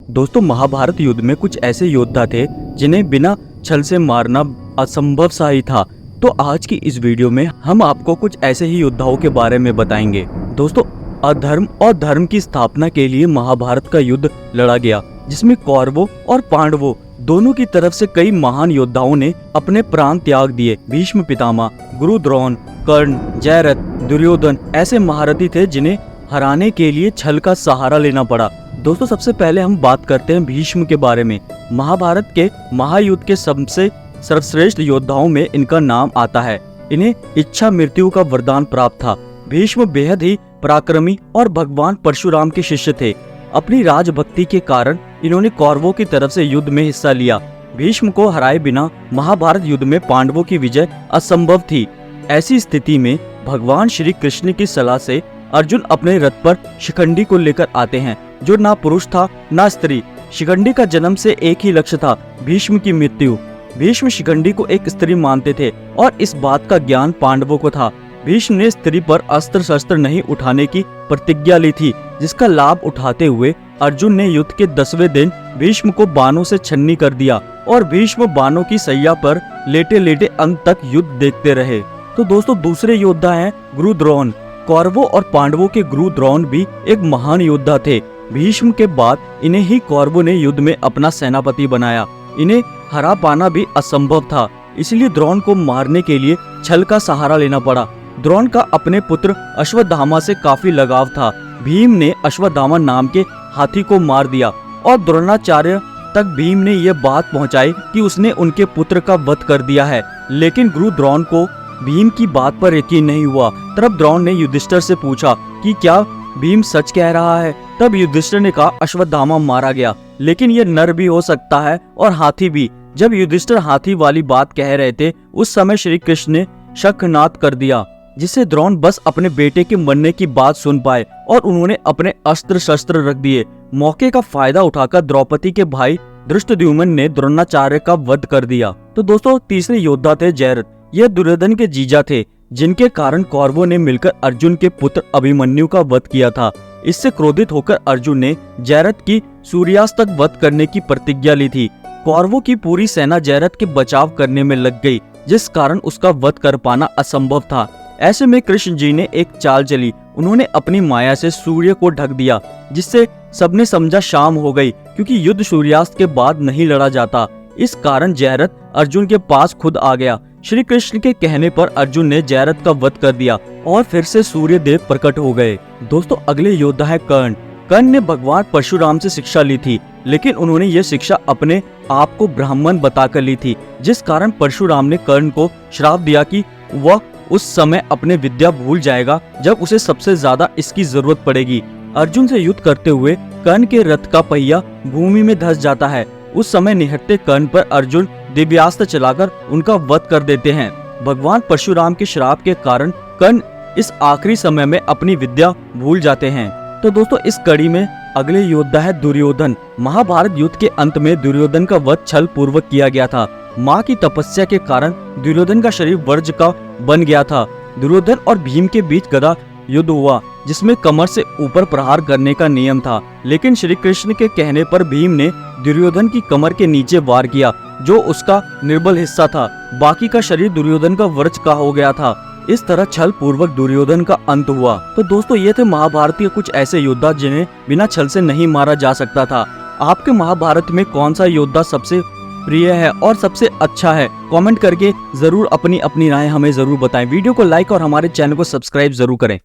दोस्तों, महाभारत युद्ध में कुछ ऐसे योद्धा थे जिन्हें बिना छल से मारना असंभव सा ही था। तो आज की इस वीडियो में हम आपको कुछ ऐसे ही योद्धाओं के बारे में बताएंगे। दोस्तों, अधर्म और धर्म की स्थापना के लिए महाभारत का युद्ध लड़ा गया, जिसमें कौरवों और पांडवों दोनों की तरफ से कई महान योद्धाओं ने अपने प्राण त्याग दिए। भीष्म पितामह, गुरु द्रोण, कर्ण, जयरथ, दुर्योधन ऐसे महारथी थे जिन्हें हराने के लिए छल का सहारा लेना पड़ा। दोस्तों, सबसे पहले हम बात करते हैं भीष्म के बारे में। महाभारत के महायुद्ध के सबसे सर्वश्रेष्ठ योद्धाओं में इनका नाम आता है। इन्हें इच्छा मृत्यु का वरदान प्राप्त था। भीष्म बेहद ही पराक्रमी और भगवान परशुराम के शिष्य थे। अपनी राजभक्ति के कारण इन्होंने कौरवों की तरफ से युद्ध में हिस्सा लिया। भीष्म को हराए बिना महाभारत युद्ध में पांडवों की विजय असंभव थी। ऐसी स्थिति में भगवान श्री कृष्ण की सलाह से अर्जुन अपने रथ पर शिखंडी को लेकर आते हैं, जो ना पुरुष था ना स्त्री। शिखंडी का जन्म से एक ही लक्ष्य था, भीष्म की मृत्यु। भीष्म शिखंडी को एक स्त्री मानते थे और इस बात का ज्ञान पांडवों को था। भीष्म ने स्त्री पर अस्त्र शस्त्र नहीं उठाने की प्रतिज्ञा ली थी, जिसका लाभ उठाते हुए अर्जुन ने युद्ध के 10वें दिन भीष्म को बाणों से छन्नी कर दिया और भीष्म बाणों की सैया पर लेटे लेटे अंत तक युद्ध देखते रहे। तो दोस्तों, दूसरे योद्धा हैं गुरु द्रोण। कौरवों और पांडवों के गुरु द्रोण भी एक महान योद्धा थे। भीष्म के बाद इन्हें ही कौरवों ने युद्ध में अपना सेनापति बनाया। इन्हें हरा पाना भी असंभव था, इसलिए द्रोण को मारने के लिए छल का सहारा लेना पड़ा। द्रोण का अपने पुत्र अश्वत्थामा से काफी लगाव था। भीम ने अश्वत्थामा नाम के हाथी को मार दिया और द्रोणाचार्य तक भीम ने यह बात पहुंचाई कि उसने उनके पुत्र का वध कर दिया है। लेकिन गुरु द्रोण को भीम की बात पर यकीन नहीं हुआ। तब द्रोण ने युधिष्ठिर से पूछा कि क्या भीम सच कह रहा है। तब युधिष्ठिर ने कहा अश्वत्थामा मारा गया, लेकिन यह नर भी हो सकता है और हाथी भी। जब युधिष्ठिर हाथी वाली बात कह रहे थे, उस समय श्री कृष्ण ने शंखनाद कर दिया, जिससे द्रोण बस अपने बेटे के मरने की बात सुन पाए और उन्होंने अपने अस्त्र शस्त्र रख दिए। मौके का फायदा उठाकर द्रौपदी के भाई धृष्टद्युम्न ने द्रोणाचार्य का वध कर दिया। तो दोस्तों, तीसरे योद्धा थे जयरथ। यह दुर्योधन के जीजा थे, जिनके कारण कौरवों ने मिलकर अर्जुन के पुत्र अभिमन्यु का वध किया था। इससे क्रोधित होकर अर्जुन ने जयरथ की सूर्यास्त तक वध करने की प्रतिज्ञा ली थी। कौरवों की पूरी सेना जयरथ के बचाव करने में लग गई, जिस कारण उसका वध कर पाना असंभव था। ऐसे में कृष्ण जी ने एक चाल चली। उन्होंने अपनी माया से सूर्य को ढक दिया, जिससे सबने समझा शाम हो गई, क्योंकि युद्ध सूर्यास्त के बाद नहीं लड़ा जाता। इस कारण जयरथ अर्जुन के पास खुद आ गया। श्री कृष्ण के कहने पर अर्जुन ने जयरथ का वध कर दिया और फिर से सूर्य देव प्रकट हो गए। दोस्तों, अगले योद्धा है कर्ण। कर्ण ने भगवान परशुराम से शिक्षा ली थी, लेकिन उन्होंने यह शिक्षा अपने आप को ब्राह्मण बताकर ली थी, जिस कारण परशुराम ने कर्ण को श्राप दिया कि वह उस समय अपने विद्या भूल जाएगा जब उसे सबसे ज्यादा इसकी जरूरत पड़ेगी। अर्जुन से युद्ध करते हुए कर्ण के रथ का पहिया भूमि में धंस जाता है। उस समय निहत्थे कर्ण पर अर्जुन दिव्यास्त्र चलाकर उनका वध कर देते हैं। भगवान परशुराम के श्राप के कारण कर्ण इस आखिरी समय में अपनी विद्या भूल जाते हैं। तो दोस्तों, इस कड़ी में अगले योद्धा है दुर्योधन। महाभारत युद्ध के अंत में दुर्योधन का वध छल पूर्वक किया गया था। माँ की तपस्या के कारण दुर्योधन का शरीर वज्र का बन गया था। दुर्योधन और भीम के बीच गदा युद्ध हुआ, जिसमें कमर से ऊपर प्रहार करने का नियम था। लेकिन श्री कृष्ण के कहने पर भीम ने दुर्योधन की कमर के नीचे वार किया, जो उसका निर्बल हिस्सा था। बाकी का शरीर दुर्योधन का वज्र का हो गया था। इस तरह छल पूर्वक दुर्योधन का अंत हुआ। तो दोस्तों, ये थे महाभारत के कुछ ऐसे योद्धा जिन्हें बिना छल से नहीं मारा जा सकता था। आपके महाभारत में कौन सा योद्धा सबसे प्रिय है और सबसे अच्छा है? कमेंट करके जरूर अपनी अपनी राय हमें जरूर बताएं। वीडियो को लाइक और हमारे चैनल को सब्सक्राइब जरूर करें।